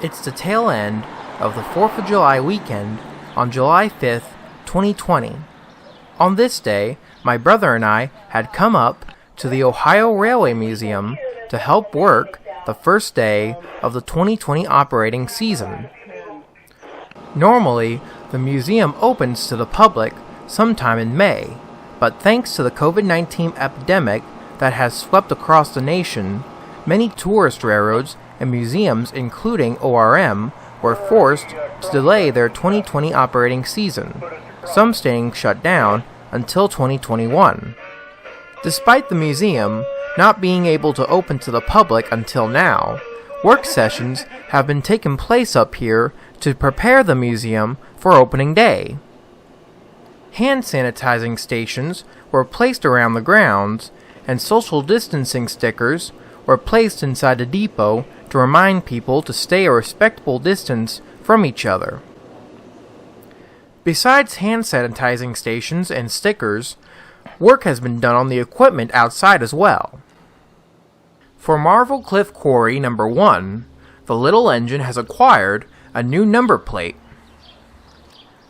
It's the tail end of the 4th of July weekend on July 5th, 2020. On this day, my brother and I had come up to the Ohio Railway Museum to help work the first day of the 2020 operating season. Normally, the museum opens to the public sometime in May, but thanks to the COVID-19 epidemic that has swept across the nation, many tourist railroads and museums, including ORM, were forced to delay their 2020 operating season, some staying shut down until 2021. Despite the museum not being able to open to the public until now, work sessions have been taking place up here to prepare the museum for opening day. Hand sanitizing stations were placed around the grounds, and social distancing stickers were placed inside the depot to remind people to stay a respectable distance from each other. Besides hand sanitizing stations and stickers, work has been done on the equipment outside as well. For Marvel Cliff Quarry No. 1, the little engine has acquired a new number plate.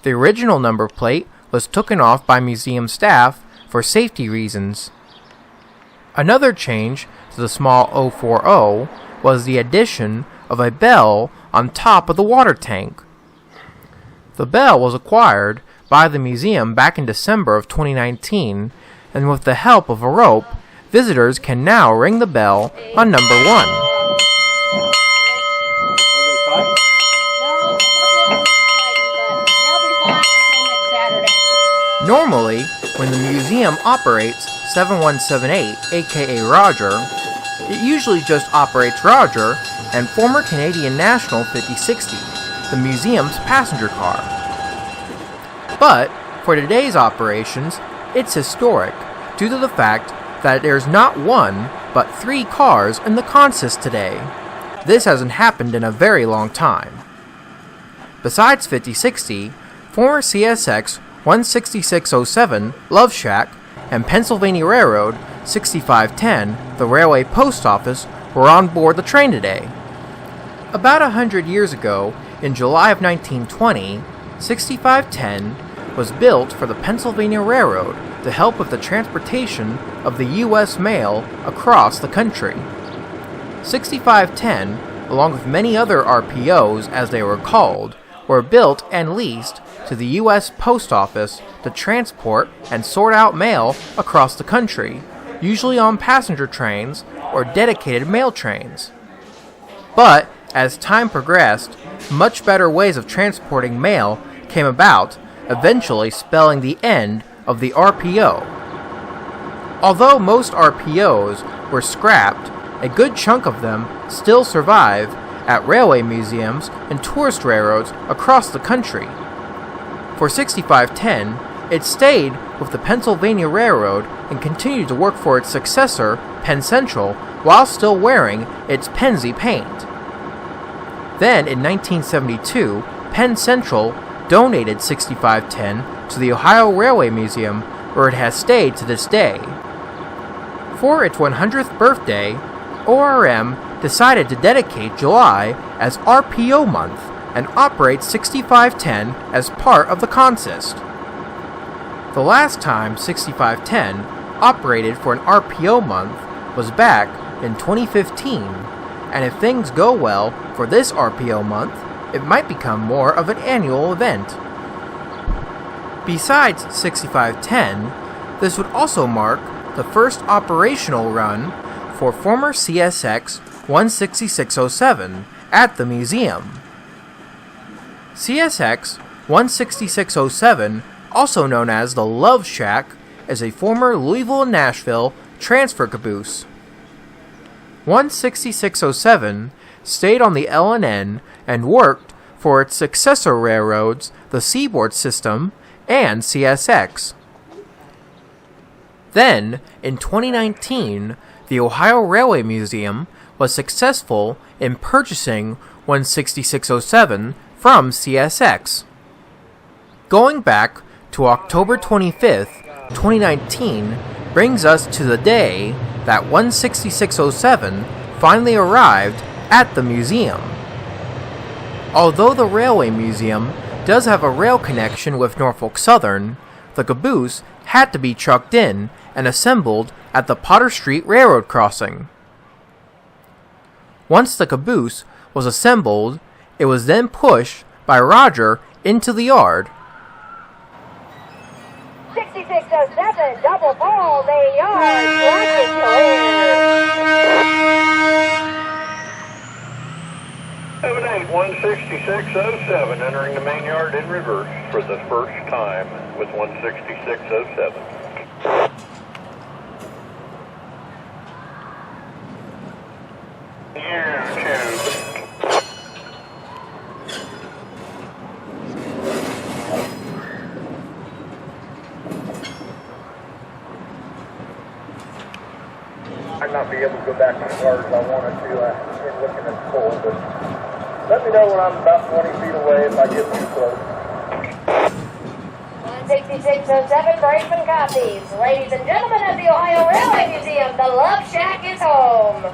The original number plate was taken off by museum staff for safety reasons. Another change to the small 040 was the addition of a bell on top of the water tank. The bell was acquired by the museum back in December of 2019, and with the help of a rope, visitors can now ring the bell on number 1. Normally, when the museum operates 7178, aka Roger, it usually just operates Roger and former Canadian National 5060, the museum's passenger car. But, for today's operations, it's historic due to the fact that there's not one, but 3 cars in the consist today. This hasn't happened in a very long time. Besides 5060, former CSX 16607 Love Shack and Pennsylvania Railroad 6510, the railway post office, were on board the train today. About 100 years ago, in July of 1920, 6510 was built for the Pennsylvania Railroad to help with the transportation of the U.S. mail across the country. 6510, along with many other RPOs as they were called, were built and leased to the U.S. Post Office to transport and sort out mail across the country, usually on passenger trains or dedicated mail trains. But, as time progressed, much better ways of transporting mail came about, eventually spelling the end of the RPO. Although most RPOs were scrapped, a good chunk of them still survive at railway museums and tourist railroads across the country. For 6510, it stayed with the Pennsylvania Railroad and continued to work for its successor, Penn Central, while still wearing its Pennsy paint. Then, in 1972, Penn Central donated 6510 to the Ohio Railway Museum, where it has stayed to this day. For its 100th birthday, ORM decided to dedicate July as RPO month and operate 6510 as part of the consist. The last time 6510 operated for an RPO month was back in 2015, and if things go well for this RPO month, it might become more of an annual event. Besides 6510, this would also mark the first operational run for former CSX 16607 at the museum. CSX 16607, also known as the Love Shack, is a former Louisville and Nashville transfer caboose. 16607 stayed on the L&N and worked for its successor railroads, the Seaboard System and CSX. Then, in 2019, the Ohio Railway Museum was successful in purchasing 16607 from CSX. Going back to October 25th, 2019 brings us to the day that 16607 finally arrived at the museum. Although the Railway Museum does have a rail connection with Norfolk Southern, the caboose had to be trucked in and assembled at the Potter Street Railroad crossing. Once the caboose was assembled, it was then pushed by Roger into the yard. 6607, double ball, the yard, traffic clear. 16607, entering the main yard in reverse for the first time with 16607. YouTube. I'd not be able to go back as far as I wanted to in looking at the pole, but let me know when I'm about 20 feet away if I get too close. 16607, Brakeman copies. Ladies and gentlemen of the Ohio Railway Museum, the Love Shack is home.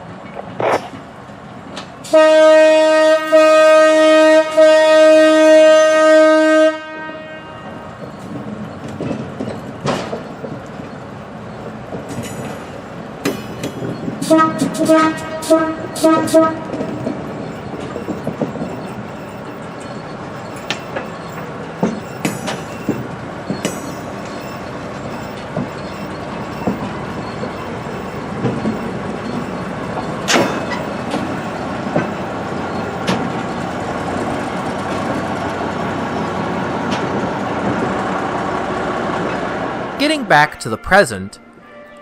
Getting back to the present,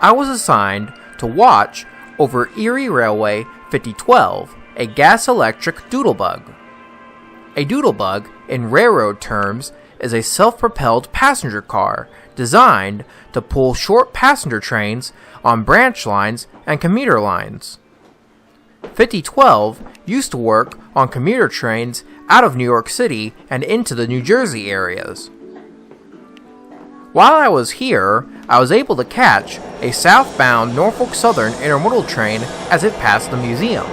I was assigned to watch over Erie Railway 5012, a gas-electric doodlebug. A doodlebug, in railroad terms, is a self-propelled passenger car designed to pull short passenger trains on branch lines and commuter lines. 5012 used to work on commuter trains out of New York City and into the New Jersey areas. While I was here, I was able to catch a southbound Norfolk Southern intermodal train as it passed the museum.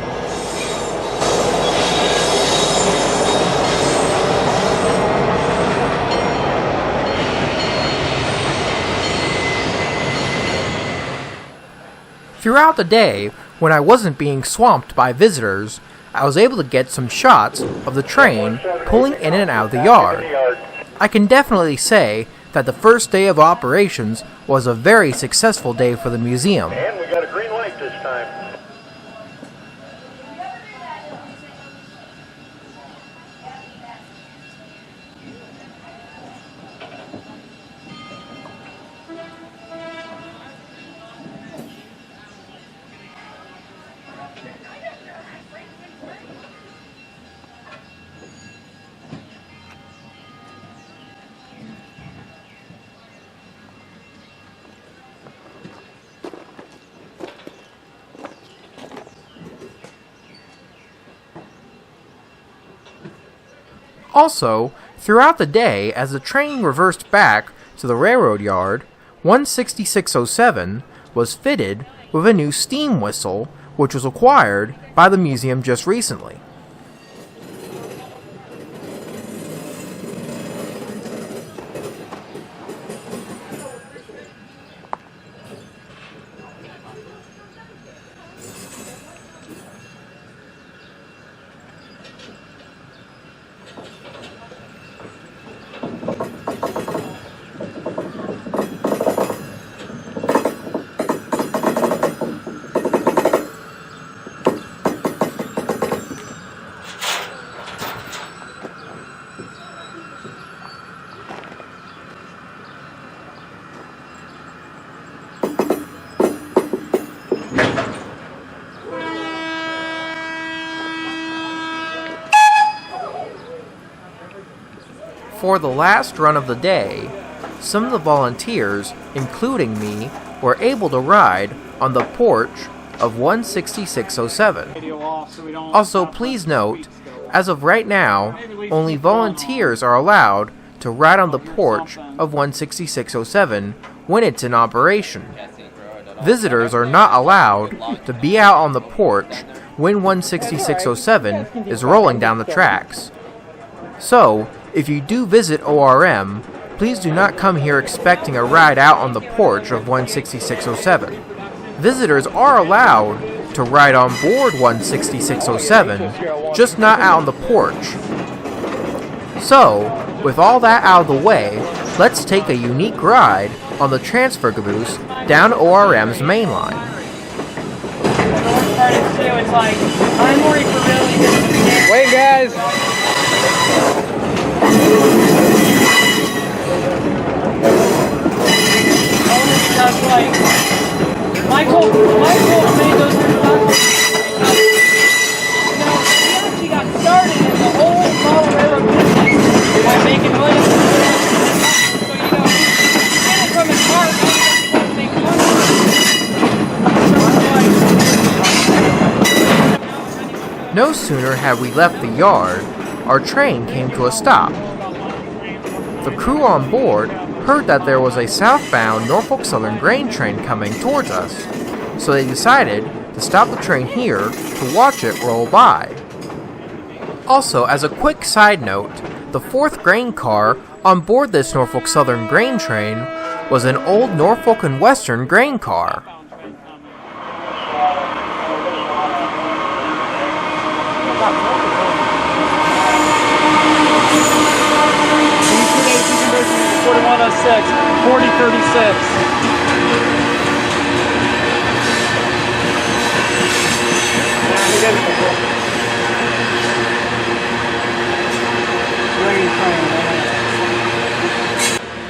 Throughout the day, when I wasn't being swamped by visitors, I was able to get some shots of the train pulling in and out of the yard. I can definitely say that the first day of operations was a very successful day for the museum. And we got a green light this time. Also, throughout the day, as the train reversed back to the railroad yard, 16607 was fitted with a new steam whistle, which was acquired by the museum just recently. For the last run of the day, some of the volunteers, including me, were able to ride on the porch of 16607. Also, please note, as of right now, only volunteers are allowed to ride on the porch of 16607 when it's in operation. Visitors are not allowed to be out on the porch when 16607 is rolling down the tracks. So, if you do visit ORM, please do not come here expecting a ride out on the porch of 16607. Visitors are allowed to ride on board 16607, just not out on the porch. So, with all that out of the way, let's take a unique ride on the transfer caboose down ORM's main line. Wait, guys! Michael made those he actually got started in the whole Colorado business by making money. So, he did it from his heart. Now he doesn't make money. No sooner had we left the yard, our train came to a stop. The crew on board heard that there was a southbound Norfolk Southern grain train coming towards us, so they decided to stop the train here to watch it roll by. Also, as a quick side note, the fourth grain car on board this Norfolk Southern grain train was an old Norfolk and Western grain car. $41.06, $40.36.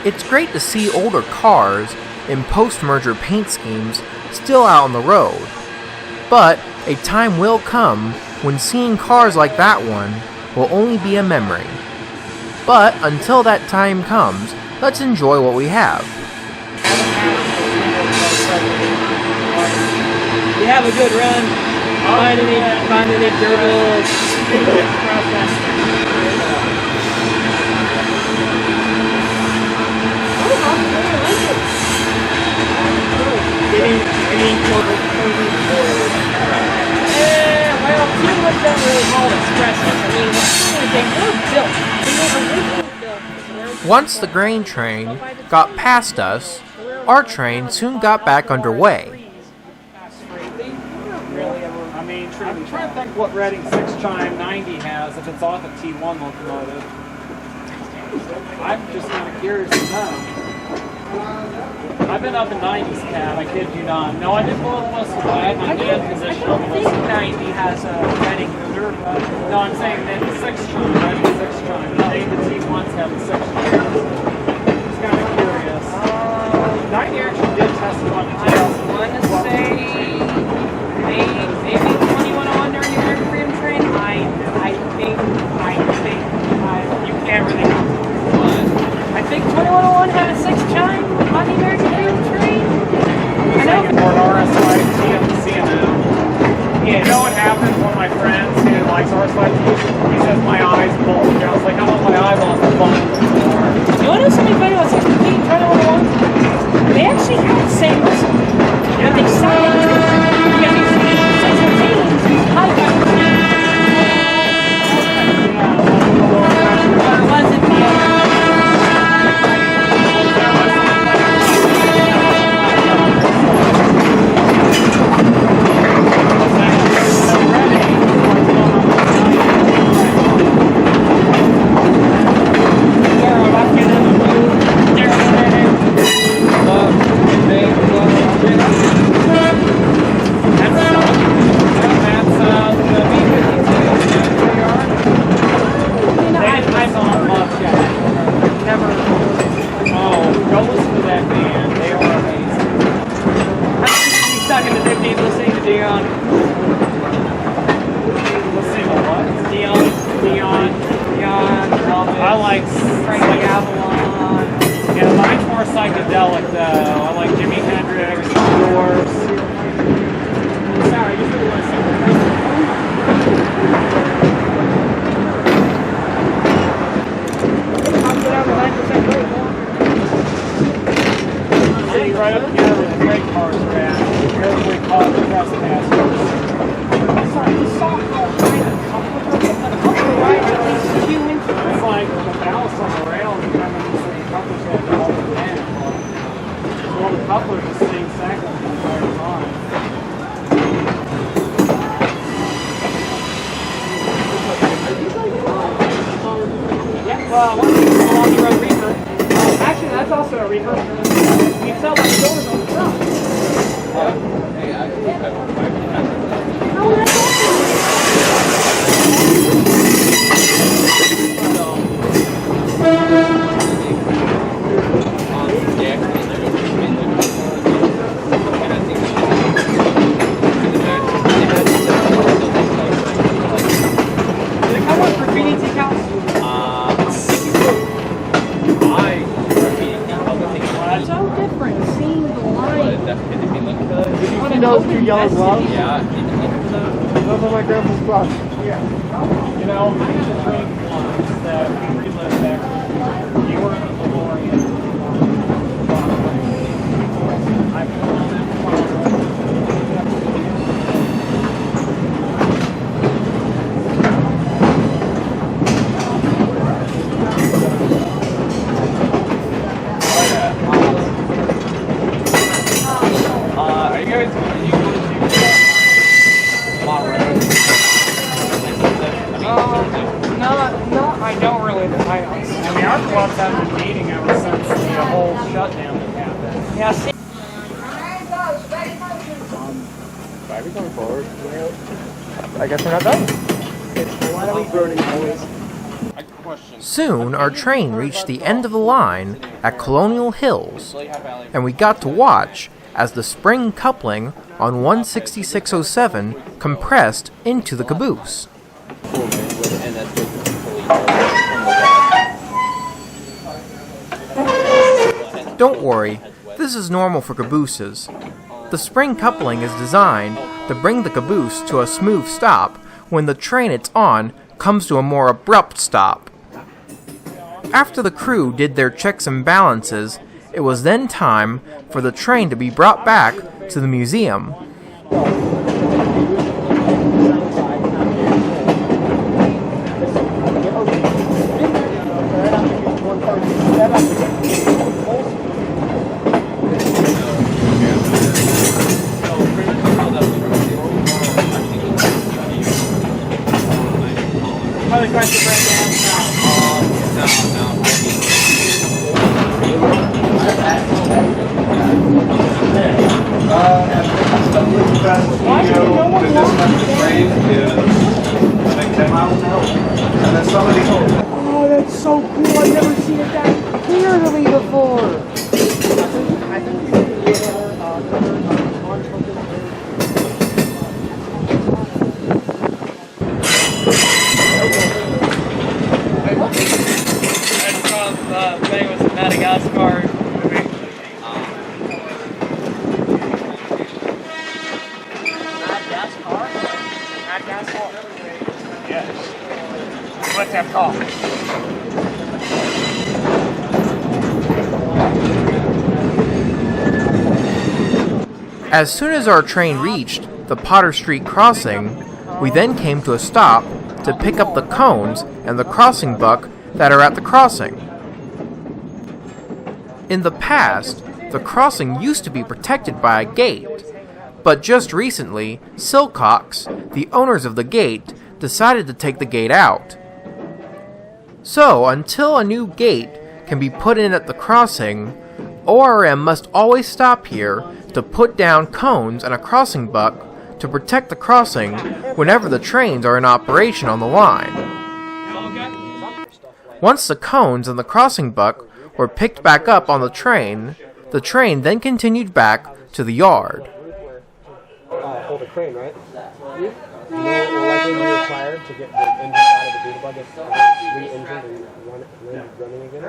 It's great to see older cars in post-merger paint schemes still out on the road, but a time will come when seeing cars like that one will only be a memory. But until that time comes, let's enjoy what we have. You have a good run. Find any gerbils. Well, too much don't really call expresses. I mean, they were built. Once the grain train got past us, our train soon got back underway. I mean, I'm trying to think what Reading 6-chime 90 has if it's off a T1 locomotive. I'm just kind of curious to know. I've been up in 90s cab, I kid you not. No, I didn't blow the whistle, but I had my dad position on the whistle. 90 has a Reading motor. No, I'm saying that the 6-chime, Reading 6-chime. The T1s have a 6-chime. Just kind of curious. 90 actually did test one. I want to say maybe 2101 during the American Freedom Train. I think. You can't really know. I think 2101 had a 6-chime on the American Freedom Train. I know. Or an RSY CD&M. Yeah, you know what happens when my friends who likes RSY, he says my eyes bulge. I was like, I want my eyeballs to bulge. You want to know something funny about 615 2101? They actually have the same whistle. But they sound like 615 is high five. Or was it the Well, one thing is a long road reefer. Actually, that's also a reefer. You can tell by the doors on the front. No, that's also Did it come with graffiti decals? That's so different. Seeing the line. You know those 2 yellow gloves? Yeah. Those are my grandpa's gloves. Yeah. You know, I had a drink once that we relived back. You were in the DeLorean. Are you guys going to No, I don't really. I mean, our clubs haven't been meeting ever since the whole shutdown that happened. Yeah, see. Why are we going forward? I guess we're not done. Why are we burning always? Soon, our train reached the end of the line at Colonial Hills, and we got to watch as the spring coupling on 16607 compressed into the caboose. Don't worry, this is normal for cabooses. The spring coupling is designed to bring the caboose to a smooth stop when the train it's on comes to a more abrupt stop. After the crew did their checks and balances, it was then time for the train to be brought back to the museum. Other question breakdown. Oh, that's so cool. I've never seen it that clearly before. That's from the famous Madagascar movie. Madagascar? Yes. What's that called? As soon as our train reached the Potter Street crossing, we then came to a stop to pick up the cones and the crossing buck that are at the crossing. In the past, the crossing used to be protected by a gate, but just recently, Silcox, the owners of the gate, decided to take the gate out. So, until a new gate can be put in at the crossing, ORM must always stop here to put down cones and a crossing buck to protect the crossing whenever the trains are in operation on the line. Once the cones and the crossing buck were picked back up on the train then continued back to the yard. Hold a crane, right? You know what will likely be required to get the engine out of the data bug if it's re-engined and running again?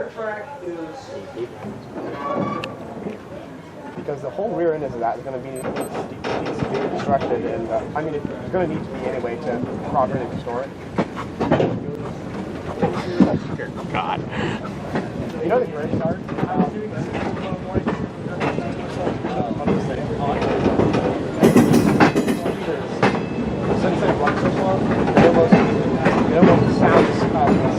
Because the whole rear end of that is going to be constructed, and I mean, it's going to need to be anyway to properly restore it. God. You know the Grinch card? Since they run so slow, it almost sounds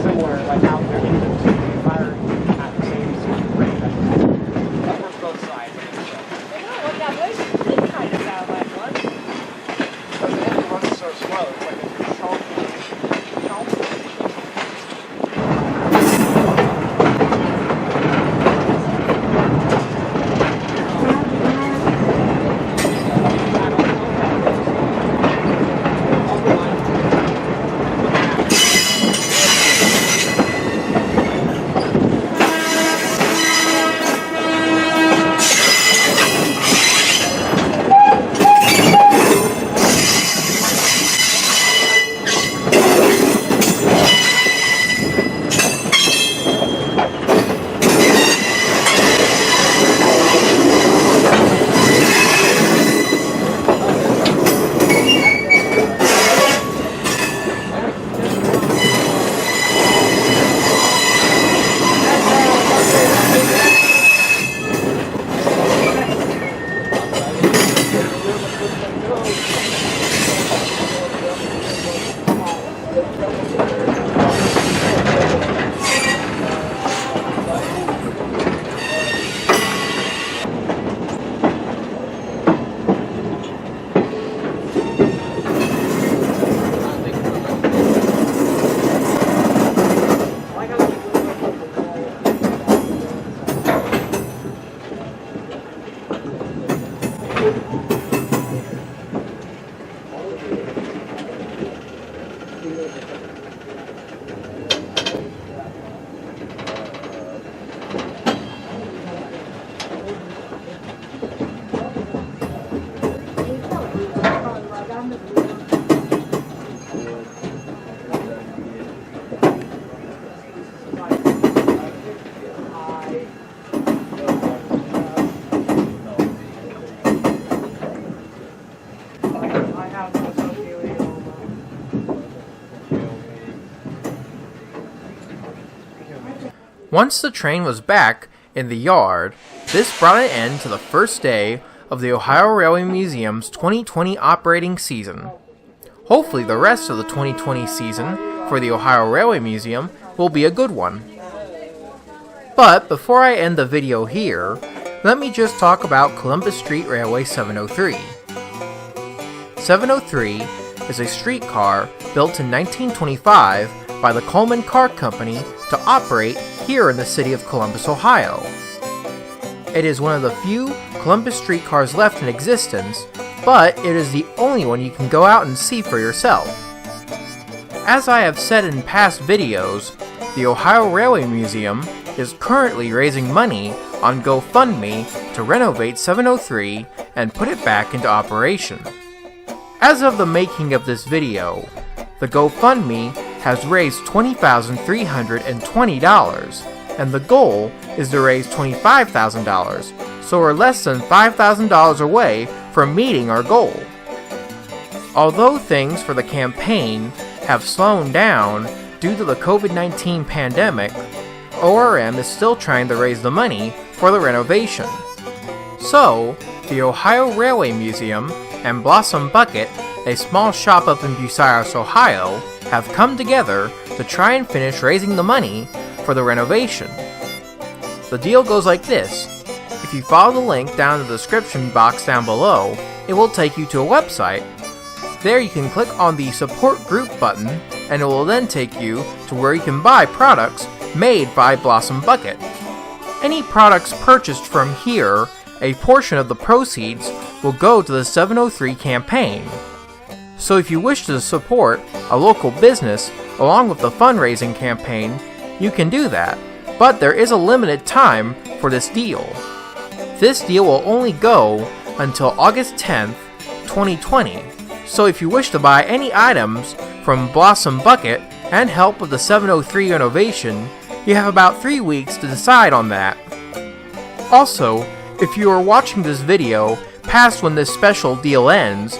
similar, like how their engines can be fired at the same rate. That works both sides. I know what that was. It kind of sound like one. Because the engine runs so slow, it's like it's Once the train was back in the yard, this brought an end to the first day of the Ohio Railway Museum's 2020 operating season. Hopefully the rest of the 2020 season for the Ohio Railway Museum will be a good one. But before I end the video here, let me just talk about Columbus Street Railway 703. 703 is a streetcar built in 1925 by the Coleman Car Company to operate here in the city of Columbus, Ohio. It is one of the few Columbus streetcars left in existence, but it is the only one you can go out and see for yourself. As I have said in past videos, the Ohio Railway Museum is currently raising money on Gofundme to renovate 703 and put it back into operation. As of the making of this video, the Gofundme has raised $20,320, and the goal is to raise $25,000, so we're less than $5,000 away from meeting our goal. Although things for the campaign have slowed down due to the COVID-19 pandemic, ORM is still trying to raise the money for the renovation. So, the Ohio Railway Museum and Blossom Bucket, a small shop up in Bucyrus, Ohio, have come together to try and finish raising the money for the renovation. The deal goes like this. If you follow the link down in the description box down below, it will take you to a website. There you can click on the support group button and it will then take you to where you can buy products made by Blossom Bucket. Any products purchased from here, a portion of the proceeds will go to the 703 campaign. So if you wish to support a local business along with the fundraising campaign, you can do that, but there is a limited time for this deal. This deal will only go until August 10th, 2020, so if you wish to buy any items from Blossom Bucket and help with the 703 renovation, you have about 3 weeks to decide on that. Also, if you are watching this video past when this special deal ends,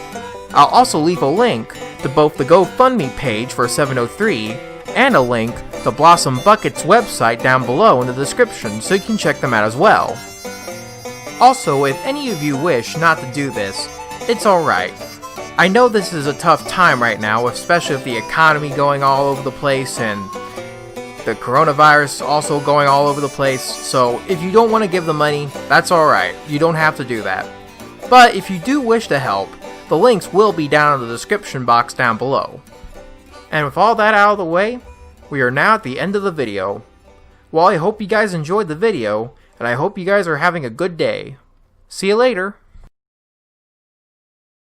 I'll also leave a link to both the Gofundme page for 703 and a link to Blossom Bucket's website down below in the description so you can check them out as well. Also, if any of you wish not to do this, it's alright. I know this is a tough time right now, especially with the economy going all over the place and the coronavirus also going all over the place, so if you don't want to give the money, that's alright. You don't have to do that. But if you do wish to help, the links will be down in the description box down below. And with all that out of the way, we are now at the end of the video. Well, I hope you guys enjoyed the video, and I hope you guys are having a good day. See you later.